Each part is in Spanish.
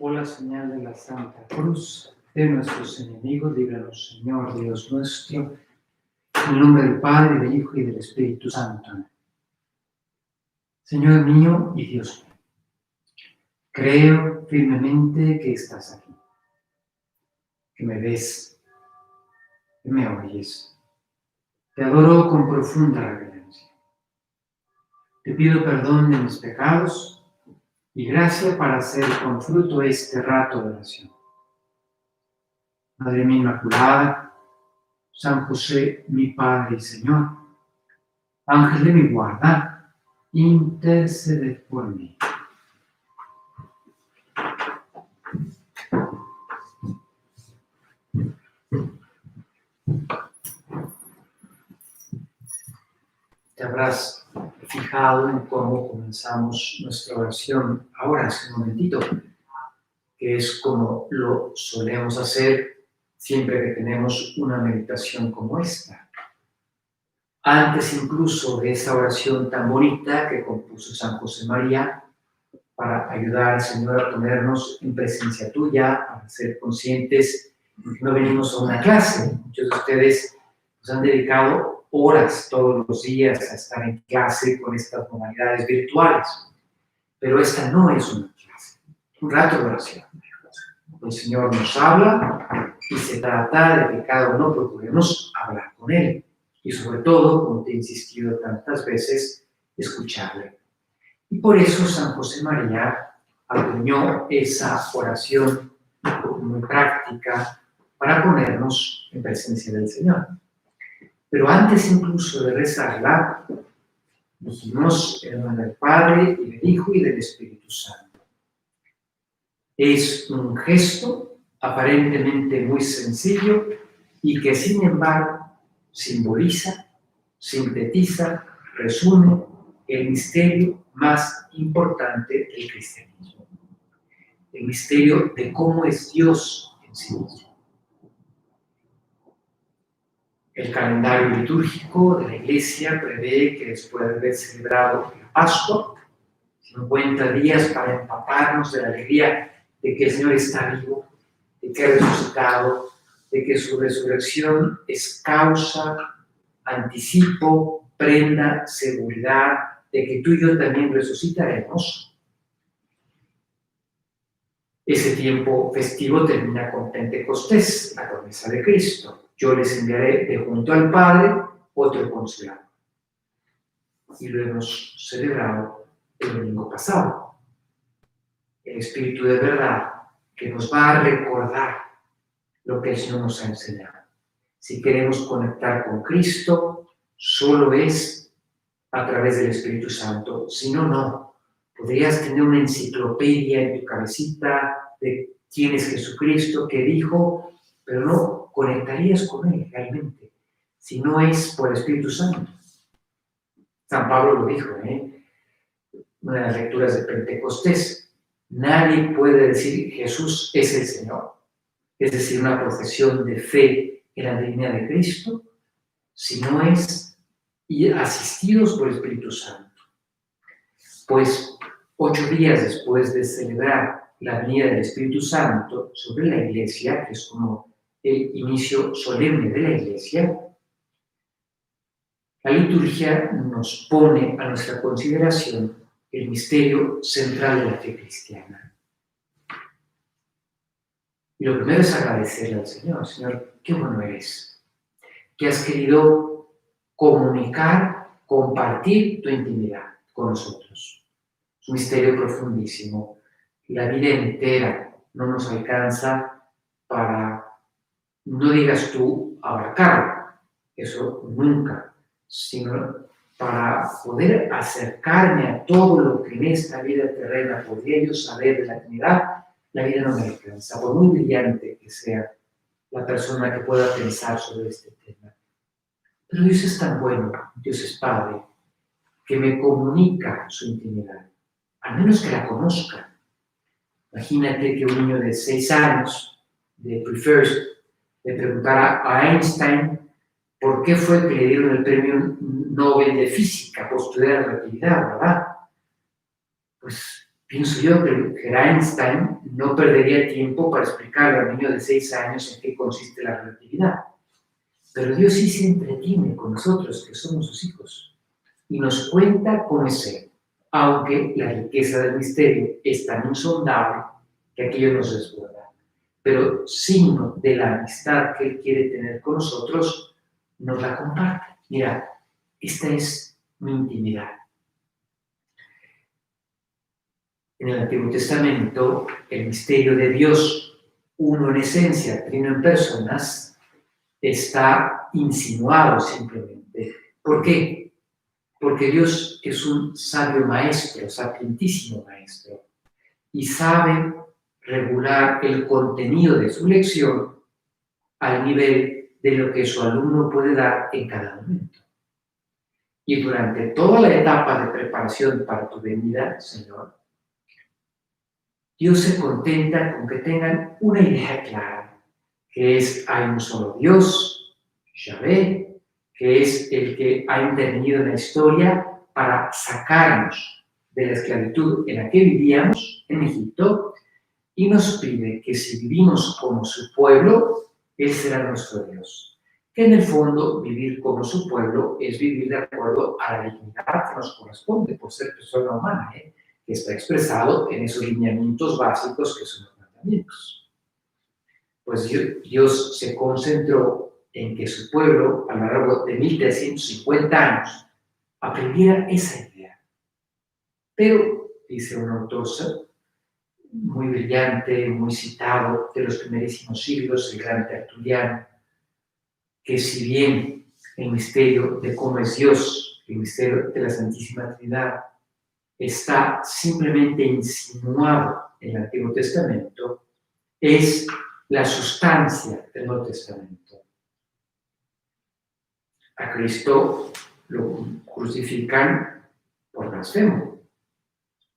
Por la señal de la Santa Cruz de nuestros enemigos, líbranos, Señor Dios nuestro, en el nombre del Padre, del Hijo y del Espíritu Santo. Señor mío y Dios mío, creo firmemente que estás aquí, que me ves, que me oyes. Te adoro con profunda reverencia. Te pido perdón de mis pecados y gracia para hacer con fruto este rato de oración. Madre mía Inmaculada, San José, mi Padre y Señor, Ángel de mi guarda, interceded por mí. Te habrás fijado en cómo comenzamos nuestra oración ahora, hace un momentito, que es como lo solemos hacer siempre que tenemos una meditación como esta. Antes incluso de esa oración tan bonita que compuso San José María para ayudar al Señor a ponernos en presencia tuya, para ser conscientes de que no venimos a una clase. Muchos de ustedes nos han dedicado horas todos los días a estar en clase con estas modalidades virtuales, pero esta no es una clase, un rato de oración. El Señor nos habla y se trata de que cada uno procuremos hablar con Él y sobre todo, como te he insistido tantas veces, escucharle. Y por eso San José María acuñó esa oración muy práctica para ponernos en presencia del Señor. Pero antes incluso de rezarla, dijimos en el nombre del Padre, y del Hijo y del Espíritu Santo. Es un gesto aparentemente muy sencillo y que sin embargo simboliza, sintetiza, resume el misterio más importante del cristianismo. El misterio de cómo es Dios en sí mismo. El calendario litúrgico de la Iglesia prevé que después de haber celebrado la Pascua, 50 días para empaparnos de la alegría de que el Señor está vivo, de que ha resucitado, de que su resurrección es causa, anticipo, prenda, seguridad, de que tú y yo también resucitaremos. Ese tiempo festivo termina con Pentecostés, la promesa de Cristo. Yo les enviaré de junto al Padre otro Consolador. Y lo hemos celebrado el domingo pasado. El Espíritu de verdad que nos va a recordar lo que el Señor nos ha enseñado. Si queremos conectar con Cristo, solo es a través del Espíritu Santo. Si no, no. Podrías tener una enciclopedia en tu cabecita de quién es Jesucristo, qué dijo, pero no conectarías con Él realmente, si no es por el Espíritu Santo. San Pablo lo dijo, una de las lecturas de Pentecostés. Nadie puede decir Jesús es el Señor, es decir, una profesión de fe en la divinidad de Cristo, si no es asistidos por el Espíritu Santo. Pues 8 días después de celebrar la venida del Espíritu Santo sobre la Iglesia, que es como el inicio solemne de la Iglesia, la liturgia nos pone a nuestra consideración el misterio central de la fe cristiana. Y lo primero es agradecerle al Señor. Señor, qué bueno eres, que has querido comunicar, compartir tu intimidad con nosotros. Es un misterio profundísimo. La vida entera no nos alcanza para, no digas tú, abarcarlo, eso nunca, sino para poder acercarme a todo lo que en esta vida terrena podría yo saber de la Trinidad, la vida no me alcanza, por muy brillante que sea la persona que pueda pensar sobre este tema. Pero Dios es tan bueno, Dios es Padre, que me comunica su intimidad, al menos que la conozca. Imagínate que un niño de 6 años, de pre-first, le preguntara a Einstein por qué fue que le dieron el premio Nobel de Física por estudiar la relatividad, ¿verdad? Pues Pienso yo que Einstein no perdería tiempo para explicarle al niño de 6 años en qué consiste la relatividad. Pero Dios sí se entretiene con nosotros, que somos sus hijos, y nos cuenta cómo es Él, aunque la riqueza del misterio es tan insondable que aquello nos desborda. Pero signo de la amistad que Él quiere tener con nosotros, nos la comparte. Mira, esta es mi intimidad. En el Antiguo Testamento, el misterio de Dios, uno en esencia, trino en personas, está insinuado simplemente. ¿Por qué? Porque Dios es un sabio maestro, sapientísimo maestro, y sabe regular el contenido de su lección al nivel de lo que su alumno puede dar en cada momento. Y durante toda la etapa de preparación para tu venida, Señor, Dios se contenta con que tengan una idea clara, que es, hay un solo Dios, Yahvé, que es el que ha intervenido en la historia para sacarnos de la esclavitud en la que vivíamos en Egipto, y nos pide que si vivimos como su pueblo, Él será nuestro Dios. Que en el fondo, vivir como su pueblo es vivir de acuerdo a la dignidad que nos corresponde por ser persona humana, que está expresado en esos lineamientos básicos que son los mandamientos. Pues Dios se concentró en que su pueblo, a lo largo de 1350 años, aprendiera esa idea. Pero, dice un autor muy brillante, muy citado, de los primerísimos siglos, el gran Tertuliano, que si bien el misterio de cómo es Dios, el misterio de la Santísima Trinidad, está simplemente insinuado en el Antiguo Testamento, es la sustancia del Nuevo Testamento. A Cristo lo crucifican por blasfemo.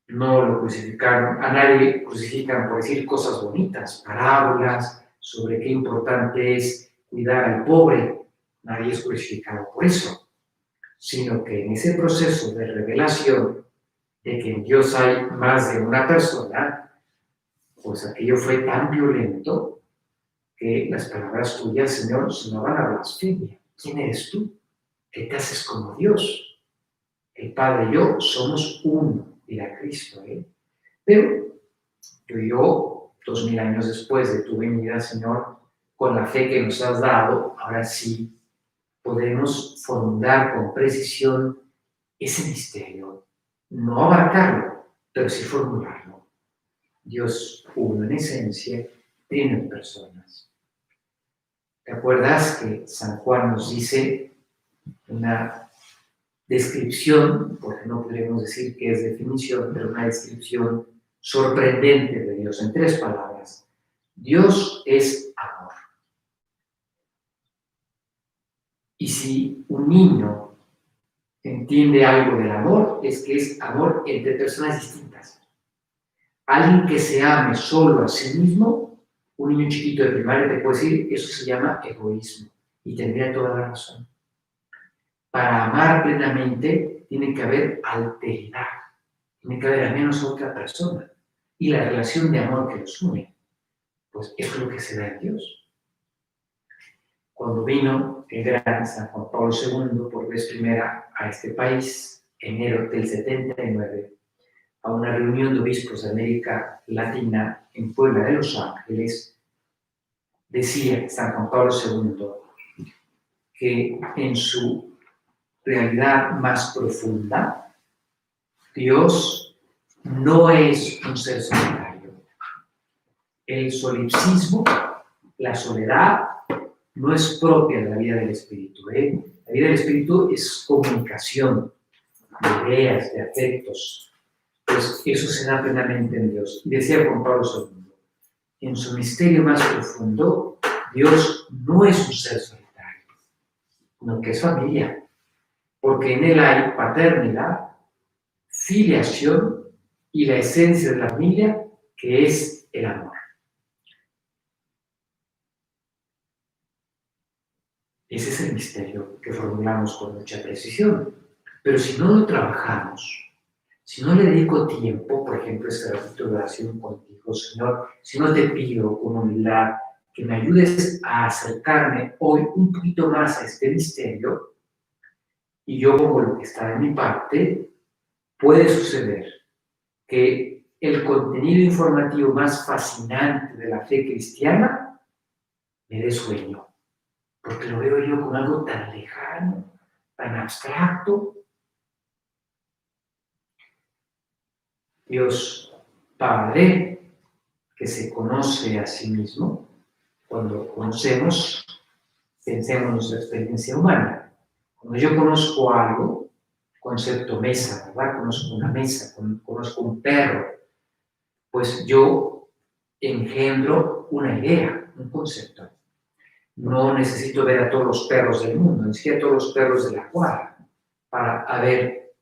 No lo crucificaron, a nadie crucifican por decir cosas bonitas, parábolas sobre qué importante es cuidar al pobre. Nadie es crucificado por eso, sino que en ese proceso de revelación de que en Dios hay más de una persona, pues aquello fue tan violento que las palabras tuyas, Señor, sonaban a blasfemia. ¿Quién eres tú? ¿Qué te haces como Dios? El Padre y yo somos uno, dirá Cristo, Pero tú y yo, 2000 años después de tu venida, Señor, con la fe que nos has dado, ahora sí podemos formular con precisión ese misterio. No abarcarlo, pero sí formularlo. Dios uno en esencia, trino en personas. ¿Te acuerdas que San Juan nos dice una descripción, porque no podríamos decir que es definición, pero una descripción sorprendente de Dios en 3 palabras? Dios es amor. Y si un niño entiende algo del amor, es que es amor entre personas distintas. Alguien que se ame solo a sí mismo, un niño chiquito de primaria te puede decir, eso se llama egoísmo, y tendría toda la razón. Para amar plenamente tiene que haber alteridad, tiene que haber al menos otra persona, y la relación de amor que los une, pues eso es lo que se da en Dios. Cuando vino el gran San Juan Pablo II por vez primera a este país, enero del 79, a una reunión de obispos de América Latina en Puebla de Los Ángeles, decía San Juan Pablo II que en su realidad más profunda, Dios no es un ser solitario. El solipsismo, la soledad, no es propia de la vida del espíritu. La vida del espíritu es comunicación de ideas, de afectos. Pues eso se da plenamente en Dios. Y decía Juan Pablo II, en su misterio más profundo, Dios no es un ser solitario, sino que es familia, porque en él hay paternidad, filiación y la esencia de la familia, que es el amor. Ese es el misterio que formulamos con mucha precisión. Pero si no lo trabajamos, Si no le dedico tiempo, por ejemplo, este ratito de oración contigo, Señor, si no te pido con humildad que me ayudes a acercarme hoy un poquito más a este misterio, y yo pongo lo que está de mi parte, puede suceder que el contenido informativo más fascinante de la fe cristiana me dé sueño, porque lo veo yo con algo tan lejano, tan abstracto. Dios Padre, que se conoce a sí mismo, cuando lo conocemos, pensemos en nuestra experiencia humana. Cuando yo conozco algo, concepto mesa, ¿verdad? Conozco una mesa, conozco un perro, pues yo engendro una idea, un concepto. No necesito ver a todos los perros del mundo, ni siquiera a todos los perros de la cuadra, para haber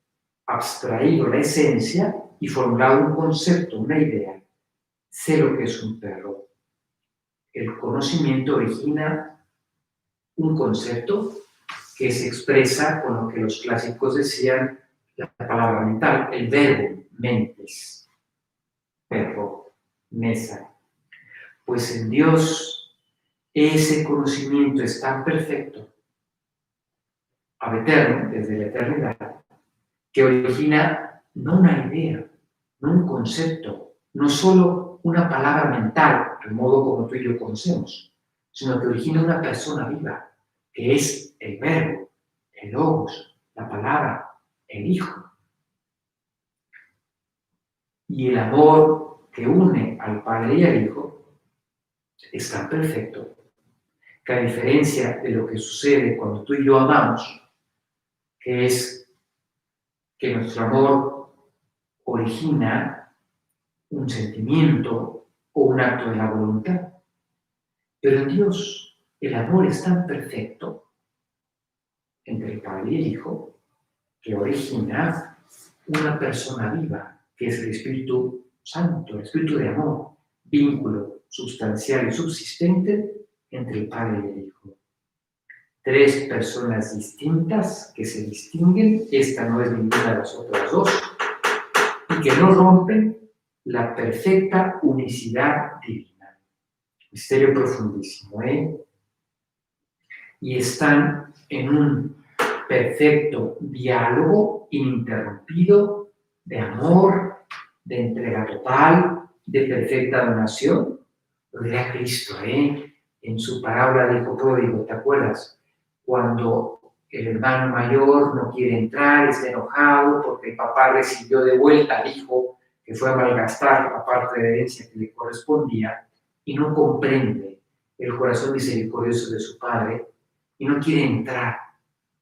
abstraído la esencia y formulado un concepto, una idea. Sé lo que es un perro. El conocimiento origina un concepto que se expresa con lo que los clásicos decían la palabra mental, el verbo, mentes, perro, mesa. Pues en Dios ese conocimiento es tan perfecto, ab eterno, desde la eternidad, que origina no una idea, no un concepto, no solo una palabra mental, al modo como tú y yo conocemos, sino que origina una persona viva, que es el verbo, el logos, la palabra, el Hijo. Y el amor que une al Padre y al Hijo es tan perfecto que, a diferencia de lo que sucede cuando tú y yo amamos, que es que nuestro amor origina un sentimiento o un acto de la voluntad, pero en Dios el amor es tan perfecto entre el Padre y el Hijo que origina una persona viva, que es el Espíritu Santo, el Espíritu de amor, vínculo sustancial y subsistente entre el Padre y el Hijo. Tres personas distintas que se distinguen, esta no es ninguna de las otras dos, y que no rompen la perfecta unicidad divina. Misterio profundísimo, ¿eh? Y están en un perfecto diálogo ininterrumpido de amor, de entrega total, de perfecta donación. Lo dirá Cristo, ¿eh? En su parábola del hijo pródigo, ¿te acuerdas? Cuando el hermano mayor no quiere entrar, está enojado porque el papá recibió de vuelta al hijo que fue a malgastar la parte de herencia que le correspondía y no comprende el corazón misericordioso de su padre y no quiere entrar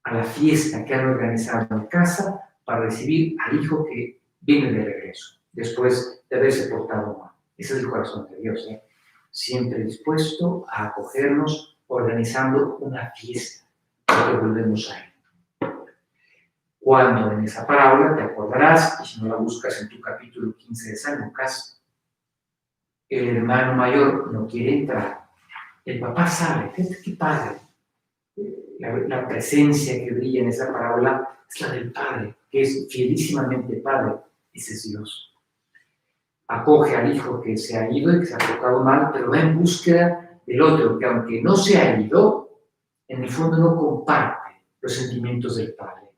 a la fiesta que han organizado en casa para recibir al hijo que viene de regreso, después de haberse portado mal. Ese es el corazón de Dios, ¿eh? Siempre dispuesto a acogernos organizando una fiesta, porque volvemos a Él. Cuando en esa parábola, te acordarás, y si no la buscas en tu capítulo 15 de San Lucas, el hermano mayor no quiere entrar, el papá sabe, qué padre, la presencia que brilla en esa parábola es la del Padre, que es fielísimamente Padre, ese es Dios. Acoge al hijo que se ha ido y que se ha portado mal, pero va en búsqueda del otro, que aunque no se ha ido, en el fondo no comparte los sentimientos del Padre.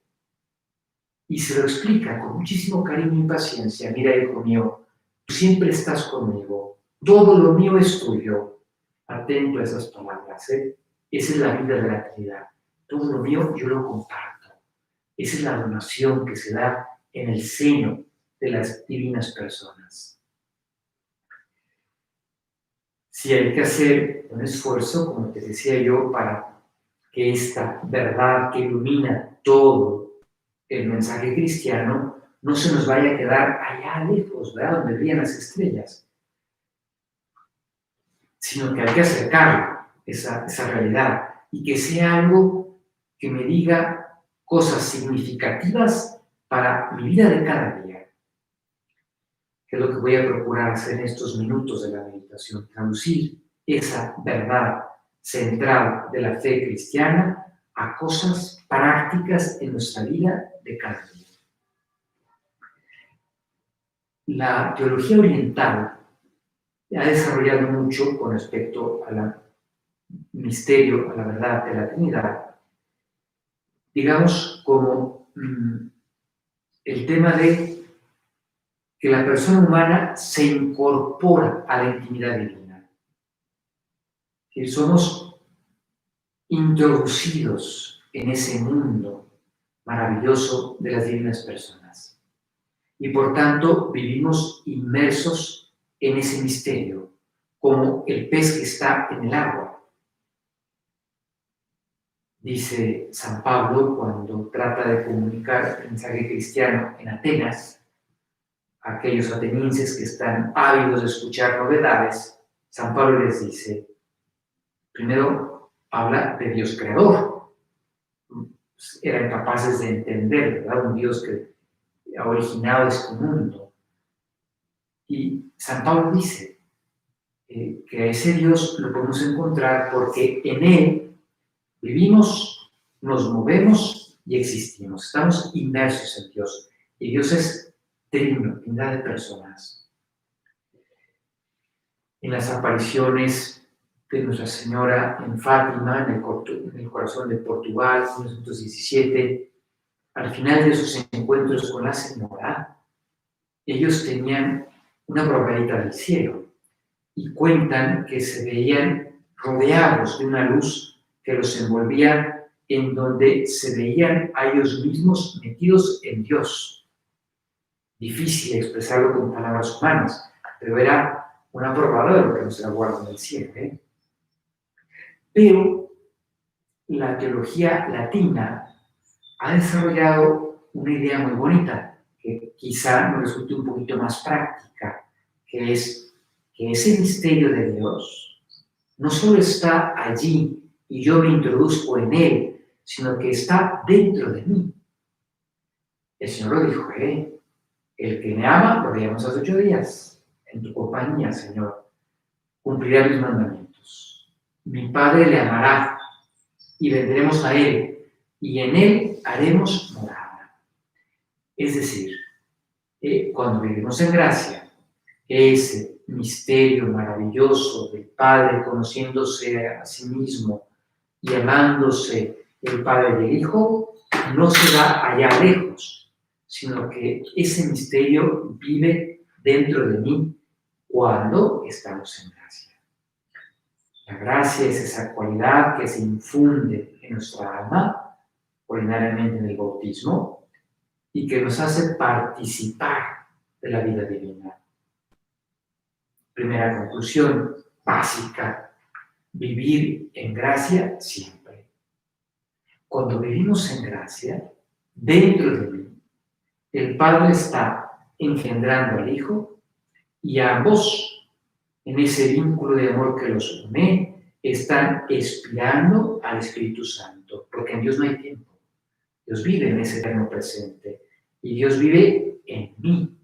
Y se lo explica con muchísimo cariño y paciencia. Mira, hijo mío, tú siempre estás conmigo, todo lo mío es tuyo. Atento a esas palabras, ¿eh? Esa es la vida de la Trinidad. Todo lo mío yo lo comparto. Esa es la donación que se da en el seno de las divinas personas. Si hay que hacer un esfuerzo, como te decía yo, para que esta verdad que ilumina todo el mensaje cristiano no se nos vaya a quedar allá lejos, ¿verdad? Donde brillan las estrellas, sino que hay que acercar esa realidad y que sea algo que me diga cosas significativas para mi vida de cada día, que es lo que voy a procurar hacer en estos minutos de la meditación, traducir esa verdad central de la fe cristiana a cosas prácticas en nuestra vida de cada día. la teología oriental ha desarrollado mucho con respecto al misterio, a la verdad de la Trinidad, digamos, como el tema de que la persona humana se incorpora a la intimidad divina. Que somos introducidos en ese mundo maravilloso de las divinas personas. Y por tanto vivimos inmersos en ese misterio, como el pez que está en el agua. Dice San Pablo cuando trata de comunicar el mensaje cristiano en Atenas, a aquellos atenienses que están ávidos de escuchar novedades, San Pablo les dice, primero habla de Dios creador. Eran capaces de entender, ¿verdad? Un Dios que ha originado este mundo. Y San Pablo dice que a ese Dios lo podemos encontrar porque en Él vivimos, nos movemos y existimos. Estamos inmersos en Dios. Y Dios es trino, Trinidad de personas. En las apariciones de Nuestra Señora en Fátima, en el corazón de Portugal, en 1917, al final de sus encuentros con la Señora, ellos tenían una probadita del cielo y cuentan que se veían rodeados de una luz que los envolvía, en donde se veían a ellos mismos metidos en Dios. Difícil expresarlo con palabras humanas, pero era una probada de lo que nos aguarda en el cielo. Pero la teología latina ha desarrollado una idea muy bonita, que quizá nos resulte un poquito más práctica, que es que ese misterio de Dios no solo está allí y yo me introduzco en él, sino que está dentro de mí. El Señor lo dijo, el que me ama, lo veíamos hace 8 días, en tu compañía, Señor, cumplirá mis mandamientos. Mi Padre le amará y vendremos a él, y en él haremos morada. Es decir, cuando vivimos en gracia, ese misterio maravilloso del Padre conociéndose a sí mismo y amándose el Padre y el Hijo, no se da allá lejos, sino que ese misterio vive dentro de mí cuando estamos en gracia. La gracia es esa cualidad que se infunde en nuestra alma, ordinariamente en el bautismo, y que nos hace participar de la vida divina. Primera conclusión básica, vivir en gracia siempre. Cuando vivimos en gracia, dentro de mí, el Padre está engendrando al Hijo y ambos, en ese vínculo de amor que los une, están expirando al Espíritu Santo, porque en Dios no hay tiempo. Dios vive en ese eterno presente y Dios vive en mí.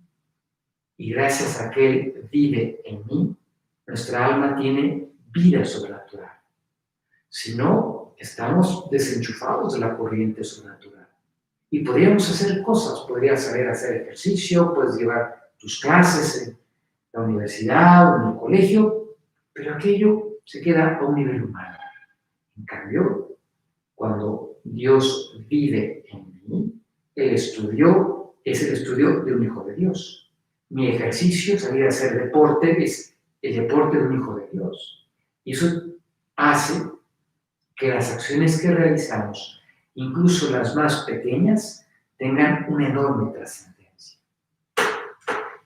Y gracias a que Él vive en mí, nuestra alma tiene vida sobrenatural. Si no, estamos desenchufados de la corriente sobrenatural. Y podríamos hacer cosas, podrías saber hacer ejercicio, puedes llevar tus clases en la universidad o en el colegio, pero aquello se queda a un nivel humano. En cambio, cuando Dios vive en mí, el estudio es el estudio de un hijo de Dios. Mi ejercicio, salir a hacer deporte, es el deporte de un hijo de Dios. Y eso hace que las acciones que realizamos, incluso las más pequeñas, tengan una enorme trascendencia.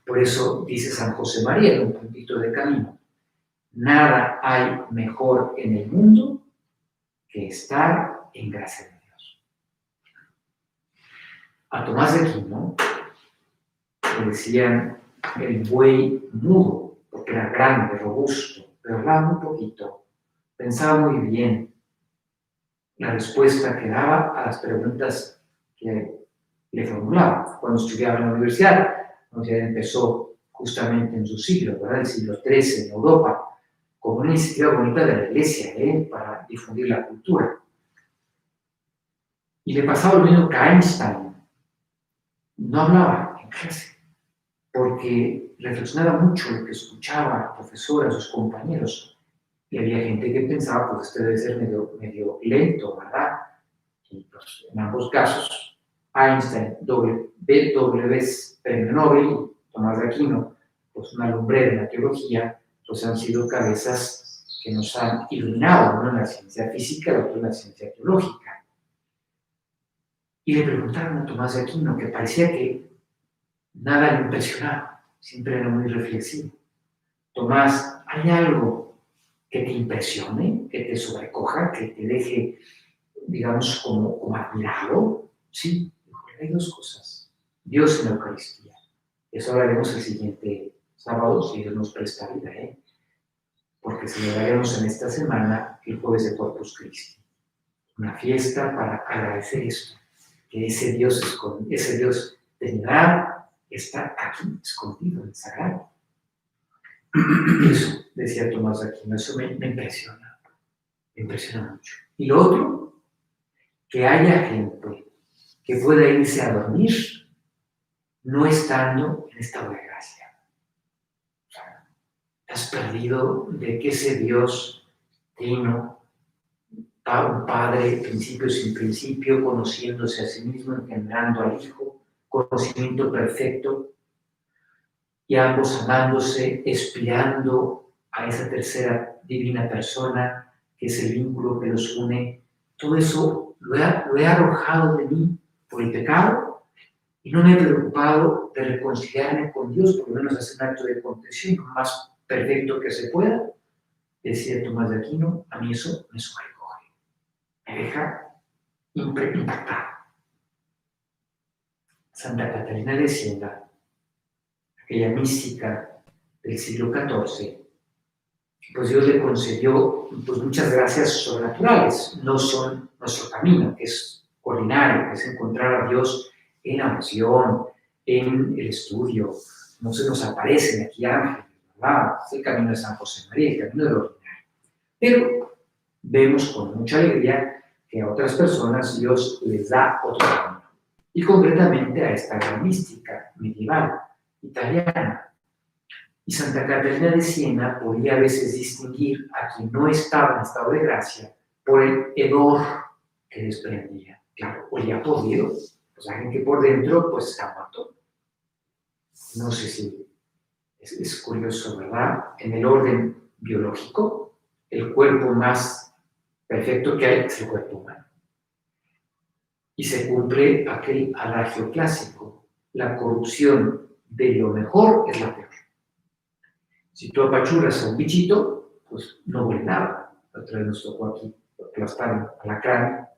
Por eso dice San José María en un puntito de camino, nada hay mejor en el mundo que estar en gracia de Dios. A Tomás de Aquino le decían el buey mudo, porque era grande, robusto, pero hablaba muy poquito, pensaba muy bien la respuesta que daba a las preguntas que le formulaba. Cuando estudiaba en la universidad empezó justamente en su siglo, ¿verdad? El siglo XIII en Europa, como una iniciativa bonita de la Iglesia, para difundir la cultura. Y le pasaba lo mismo que a Einstein. No hablaba en clase. porque reflexionaba mucho lo que escuchaba a profesores, a sus compañeros, y había gente que pensaba, pues este debe ser medio lento, ¿verdad? Y pues, en ambos casos, Einstein, premio Nobel, y Tomás de Aquino, pues una lumbrera en la teología, pues han sido cabezas que nos han iluminado, uno en la ciencia física, el otro en la ciencia teológica. Y le preguntaron a Tomás de Aquino, que parecía que nada le impresionaba, siempre era muy reflexivo. Tomás, ¿hay algo que te impresione, que te sobrecoja, que te deje, digamos, como admirado? Sí, hay dos cosas. Dios en la Eucaristía. Eso hablaremos el siguiente sábado, si Dios nos presta vida, porque celebraremos en esta semana el jueves de Corpus Christi. Una fiesta para agradecer esto, que ese Dios de verdad está aquí, escondido en el sagrado. Eso, decía Tomás de Aquino, eso me impresiona mucho. Y lo otro, que haya gente que pueda irse a dormir no estando en estado de gracia. O sea, has perdido de que ese Dios trino, un Padre, principio sin principio, conociéndose a sí mismo, engendrando al Hijo, conocimiento perfecto, y ambos amándose, expirando a esa tercera divina persona, que es el vínculo que los une. Todo eso lo he arrojado de mí por el pecado y no me he preocupado de reconciliarme con Dios, por lo menos hacer un acto de contrición lo más perfecto que se pueda. Decía Tomás de Aquino, a mí eso me sobrecoge, me deja impactado. Santa Catalina de Siena, aquella mística del siglo XIV, pues Dios le concedió pues, muchas gracias sobrenaturales. No son nuestro camino, que es ordinario, que es encontrar a Dios en la oración, en el estudio. No se nos aparecen aquí ángeles, ¿verdad? Es el camino de San José María, el camino del ordinario. Pero vemos con mucha alegría que a otras personas Dios les da otro camino. Y concretamente a esta gran mística medieval italiana. Y Santa Catalina de Siena podía a veces distinguir a quien no estaba en estado de gracia por el hedor que desprendía. Claro, olía podrido, pues alguien que por dentro pues está muerto. No sé si es curioso, ¿verdad? En el orden biológico, el cuerpo más perfecto que hay es el cuerpo humano. Y se cumple aquel adagio clásico: la corrupción de lo mejor es la peor. Si tú apachurras a un bichito, pues no huele nada. La otra vez nos tocó aquí aplastar a la cránea,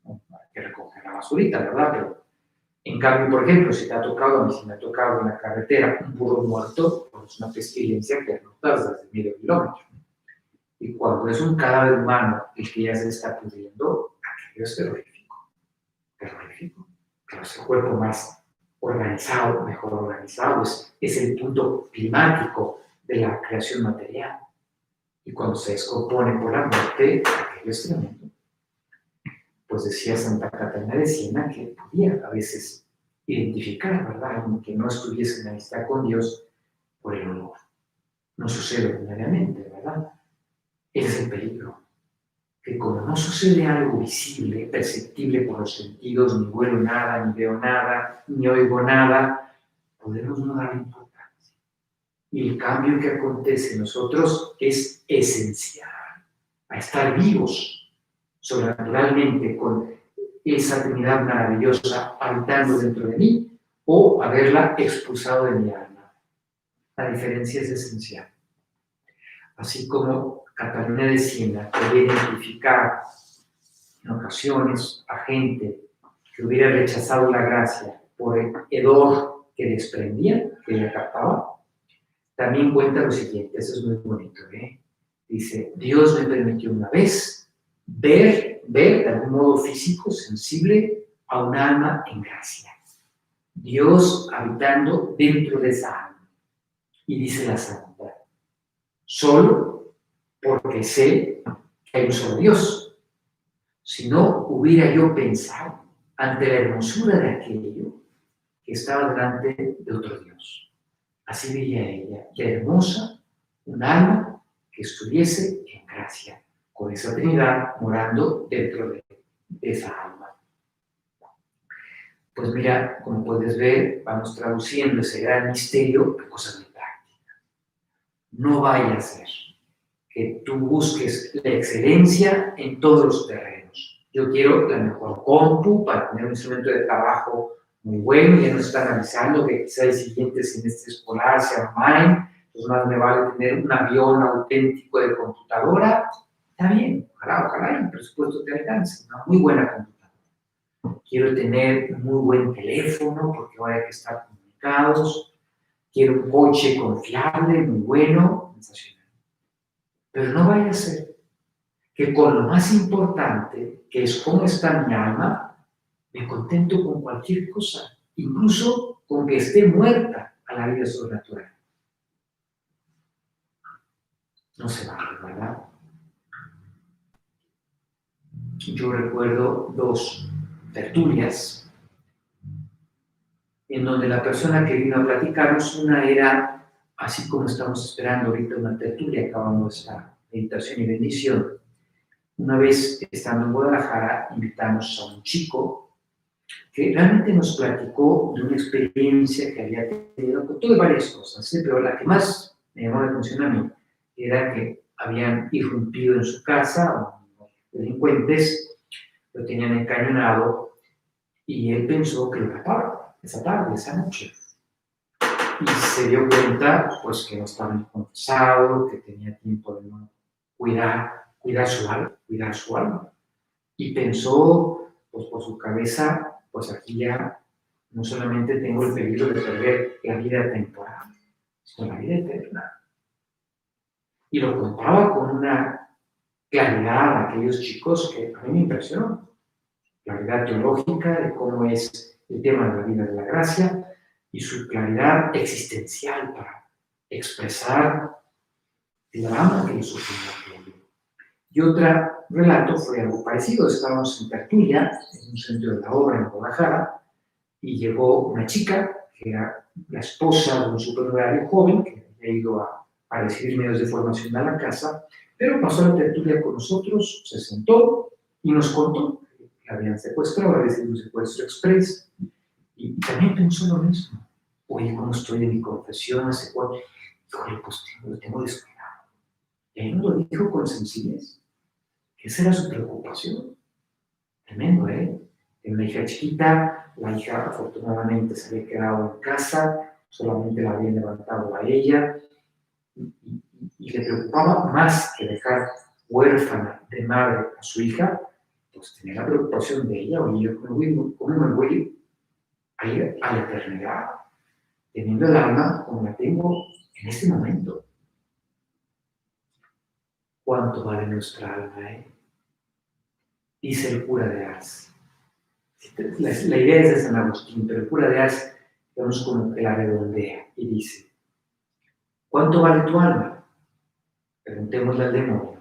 no hay que recoger la basurita, ¿verdad? Pero en cambio, por ejemplo, si te ha tocado, a mí si me ha tocado en la carretera un burro muerto, pues es una pestilencia que no tardas de medio kilómetro. Y cuando es un cadáver humano el que ya se está pudriendo, aquello es terrorífico. Terrorífico. Pero es el cuerpo más organizado, mejor organizado, es el punto climático de la creación material. Y cuando se descompone por la muerte, aquello es tremendo. Pues decía Santa Catalina de Siena que podía a veces identificar, ¿verdad?, que no estuviese en amistad con Dios por el olor. No sucede ordinariamente, ¿verdad? Ese es el peligro. Que como no sucede algo visible, perceptible por los sentidos, ni huelo nada, ni veo nada, ni oigo nada, podemos no darle importancia. Y el cambio que acontece en nosotros es esencial a estar vivos sobrenaturalmente con esa Trinidad maravillosa habitando dentro de mí o haberla expulsado de mi alma. La diferencia es esencial. Así como Catalina de Siena podía identificar en ocasiones a gente que hubiera rechazado la gracia por el hedor que desprendía, que ella captaba, también cuenta lo siguiente, eso es muy bonito, Dice, Dios me permitió una vez ver de algún modo físico, sensible, a un alma en gracia. Dios habitando dentro de esa alma. Y dice la santa, solo porque sé que hay un solo Dios. Si no hubiera yo pensado ante la hermosura de aquello que estaba delante de otro Dios. Así veía ella, ya hermosa, un alma que estuviese en gracia, con esa Trinidad morando dentro de esa alma. Pues mira, como puedes ver, vamos traduciendo ese gran misterio a cosas muy prácticas. No vaya a ser que tú busques la excelencia en todos los terrenos. Yo quiero la mejor compu para tener un instrumento de trabajo muy bueno, ya nos están avisando que quizá el siguiente semestre escolar sea online, entonces más me vale tener un avión auténtico de computadora. Está bien, ojalá el presupuesto te alcance, una muy buena computadora. Quiero tener un muy buen teléfono porque ahora hay que estar comunicados. Quiero un coche confiable, muy bueno, sensacional. Pero no vaya a ser que con lo más importante, que es cómo está mi alma, me contento con cualquier cosa, incluso con que esté muerta a la vida sobrenatural. No se vale, ¿verdad? Yo recuerdo 2 tertulias en donde la persona que vino a platicarnos, una era, así como estamos esperando ahorita una tertulia, acabamos esta meditación y bendición. Una vez estando en Guadalajara, invitamos a un chico que realmente nos platicó de una experiencia que había tenido, contó de varias cosas, pero la que más me llamó la atención a mí era que habían irrumpido en su casa unos delincuentes, lo tenían encañonado y él pensó que lo mataron esa tarde, esa noche. Y se dio cuenta, pues, que no estaba confesado, que tenía tiempo de no cuidar su alma. Y pensó, pues, por su cabeza, pues aquí ya no solamente tengo el peligro de perder la vida temporal, sino la vida eterna. Y lo contaba con una claridad a aquellos chicos que a mí me impresionó. Claridad teológica de cómo es el tema de la vida de la gracia y su claridad existencial para expresar el drama que le sucedió a aquello. Y otro relato fue algo parecido. Estábamos en tertulia, en un centro de la obra en Guadalajara, y llegó una chica, que era la esposa de un supernumerario joven, que había ido a recibir medios de formación a la casa, pero pasó la tertulia con nosotros, se sentó y nos contó que la habían secuestrado, había sido un secuestro express, y también pensó lo mismo. Oye, ¿cómo estoy en mi confesión? ¿Hace cuánto? Híjole, pues lo tengo descuidado. Y ahí nos lo dijo con sencillez. Esa era su preocupación. Tremendo, ¿eh? En una hija chiquita, la hija afortunadamente se había quedado en casa, solamente la habían levantado a ella, y le preocupaba más que dejar huérfana de madre a su hija, pues tenía la preocupación de ella. Oye, ¿cómo me voy a ir a la eternidad? Teniendo el alma como la tengo en este momento. ¿Cuánto vale nuestra alma, eh? Dice el cura de Ars. La idea es de San Agustín, pero el cura de Ars, digamos, como que la redondea y dice: ¿cuánto vale tu alma? Preguntémosle al demonio.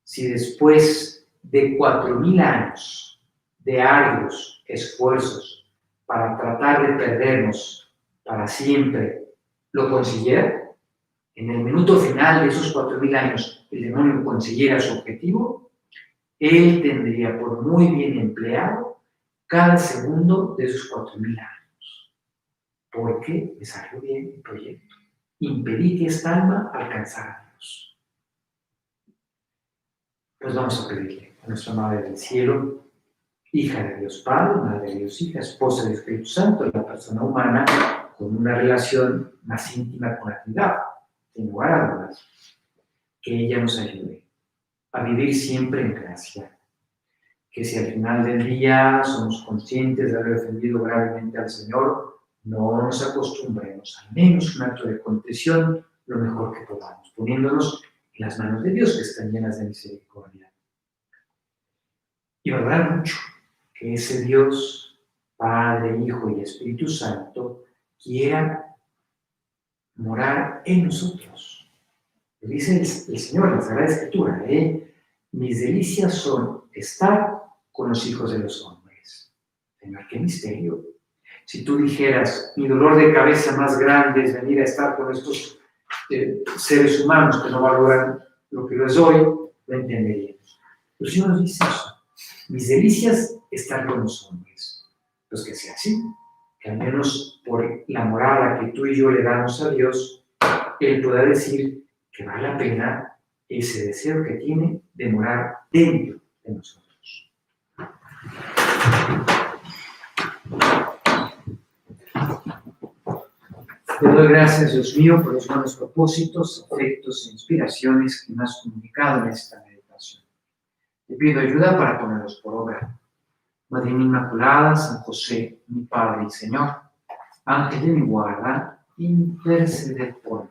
Si después de 4000 años de arduos esfuerzos para tratar de perdernos para siempre, lo consiguiera, en el minuto final de esos 4000 años el demonio consiguiera su objetivo, él tendría por muy bien empleado cada segundo de esos 4000 años, porque me salió bien el proyecto. Impedí que esta alma alcanzara a Dios. Pues vamos a pedirle a nuestra Madre del Cielo, hija de Dios Padre, Madre de Dios Hija, esposa del Espíritu Santo, la persona humana con una relación más íntima con la Trinidad, sin lugar a dudas, que ella nos ayude a vivir siempre en gracia. Que si al final del día somos conscientes de haber ofendido gravemente al Señor, no nos acostumbremos, al menos un acto de contrición, lo mejor que podamos, poniéndonos en las manos de Dios, que están llenas de misericordia. Y valorar mucho que ese Dios, Padre, Hijo y Espíritu Santo, quiera morar en nosotros. Lo dice el Señor en la Sagrada Escritura, mis delicias son estar con los hijos de los hombres. Señor, qué misterio. Si tú dijeras, mi dolor de cabeza más grande es venir a estar con estos seres humanos que no valoran lo que les doy, lo entenderíamos. El Señor nos dice eso. Mis delicias están con los hombres. Pues que sea así, que al menos por la moral que tú y yo le damos a Dios, Él pueda decir que vale la pena ese deseo que tiene de morar dentro de nosotros. Te doy gracias, Dios mío, por los buenos propósitos, afectos e inspiraciones que me has comunicado en esta meditación. Te pido ayuda para ponerlos por obra. Madre Inmaculada, San José, mi Padre y Señor, Ángel de mi guarda, interceded por mí.